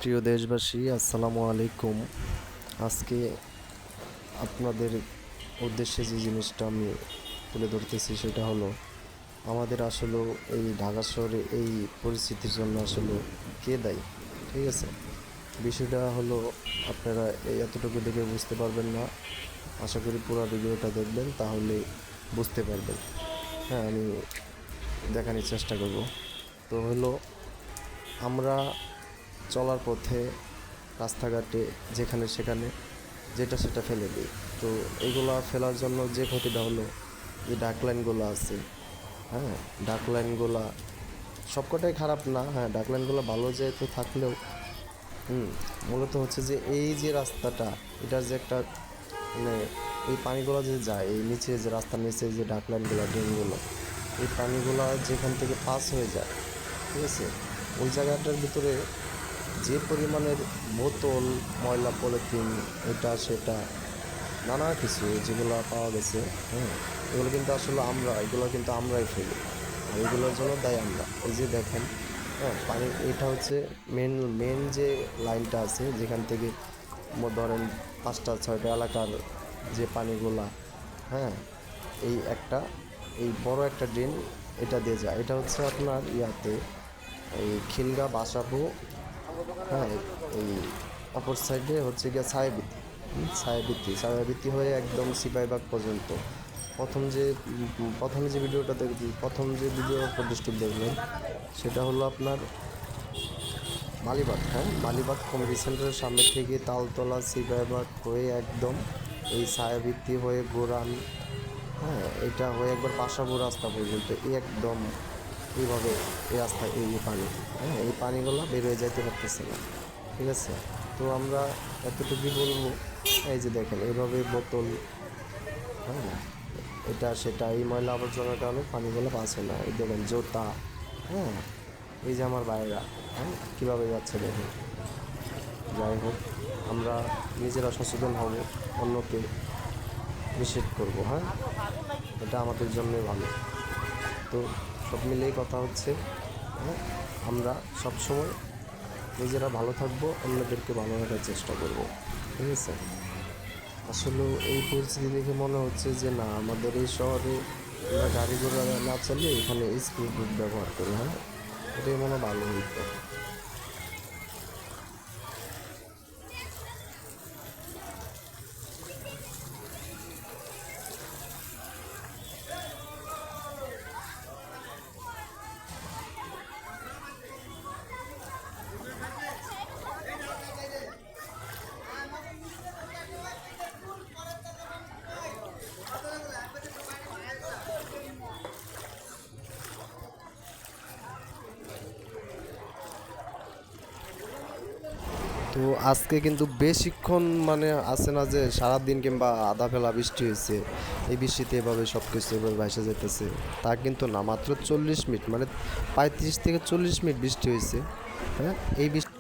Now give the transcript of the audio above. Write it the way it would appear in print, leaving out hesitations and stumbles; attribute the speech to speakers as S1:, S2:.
S1: প্রিয় দেশবাসী, আসসালামু আলাইকুম। আজকে আপনাদের উদ্দেশ্যে যে জিনিসটা আমি তুলে ধরতেছি সেটা হলো আমাদের আসলে এই ঢাকা শহরে এই পরিস্থিতির জন্য আসলে কে দায়ী। ঠিক আছে, বিষয়টা হলো আপনারা এই এতটুকু দেখে বুঝতে পারবেন না। আশা করি পুরো ভিডিওটা দেখবেন, তাহলে বুঝতে পারবেন। হ্যাঁ, আমি দেখানোর চেষ্টা করব। তো হলো আমরা চলার পথে রাস্তাঘাটে যেখানে সেখানে যেটা সেটা ফেলে দিই। তো এইগুলা ফেলার জন্য যে ক্ষতিটা হলো, যে ডাকলাইনগুলো আছে, হ্যাঁ, ডাকলাইনগুলা সবকটাই খারাপ না, হ্যাঁ, ডাকলাইনগুলো ভালো যেহেতু থাকলেও মূলত হচ্ছে যে এই যে রাস্তাটা, এটার যে একটা মানে এই পানিগুলো যে যায় এই নিচে, যে রাস্তার নিচে যে ডাকলাইনগুলো, ড্রেনগুলো, এই পানিগুলো যেখান থেকে পাস হয়ে যায়, ঠিক আছে, ওই জায়গাটার ভিতরে যে পরিমাণের বোতল, ময়লা, পলিথিন, এটা সেটা নানা কিছু যেগুলো পাওয়া গেছে, হ্যাঁ, এগুলো কিন্তু আমরাই ফেলি। আর এগুলোর জন্য দায়ী আমরা। এই যে দেখেন, হ্যাঁ, পানি, এটা হচ্ছে মেন মেন যে লাইনটা আছে যেখান থেকে ধরেন 5টা 6টা এলাকার যে পানিগুলা, হ্যাঁ, এই একটা, এই বড় একটা ড্রেন এটা দিয়ে যায়। এটা হচ্ছে আপনার ইয়াতে এই খিলগা বাসাবো, হ্যাঁ, এই অপর সাইডে হচ্ছে গিয়ে ছায়াবৃত্তি, ছায়াবৃত্তি হয়ে একদম সিপাহীবাগ পর্যন্ত। প্রথমে যে ভিডিওটা দেখি, প্রথম যে ভিডিও প্রদর্শন দেখলেন সেটা হলো আপনার মালিবাগ, হ্যাঁ, মালিবাগ কমিউনিটি সেন্টারের সামনে থেকে তালতলা সিপাহীবাগ হয়ে একদম এই ছায়াবৃত্তি হয়ে গোরান, হ্যাঁ, এটা হয়ে একবার পাশাবো রাস্তা পর্যন্ত, এই একদম এইভাবে এই রাস্তা, এই পানি, হ্যাঁ, এই পানিগুলো বের হয়ে যাইতে পারতেছে না। ঠিক আছে, তো আমরা এতটুকুই বলবো। এই যে দেখেন এইভাবে বোতল, হ্যাঁ, এটা সেটা, এই ময়লা আবর্জনার কারণে পানিগুলো বাঁচে না। এই দেখেন জুতা, হ্যাঁ, এই যে আমার ভাইরা, হ্যাঁ, কীভাবে যাচ্ছে দেখেন। যাই হোক, আমরা নিজেরা সচেতন হব, অন্যকে নিষেধ করবো, হ্যাঁ, এটা আমাদের জন্যই ভালো। তো সব মিলিয়ে কথা হচ্ছে, হ্যাঁ, আমরা সবসময় নিজেরা ভালো থাকবো, অন্যদেরকে ভালো রাখার চেষ্টা করব। ঠিক আছে, আসলে এই পরিস্থিতি দেখে মনে হচ্ছে যে না, আমাদের এই শহরে আমরা গাড়ি ঘোড়া না চালিয়ে এখানে স্পিড বোট ব্যবহার করি, হ্যাঁ, এটাই মনে হয় ভালো হইতো। তো আজকে কিন্তু বেশিক্ষণ মানে আছে না যে সারাদিন কিংবা আধা বেলা বৃষ্টি হয়েছে, এই বৃষ্টিতে এভাবে সব কিছু এভাবে ভাসে যেতেছে, তা কিন্তু না, মাত্র 40 মিনিট, মানে 35 থেকে 40 মিনিট বৃষ্টি হয়েছে, হ্যাঁ, এই বৃষ্টি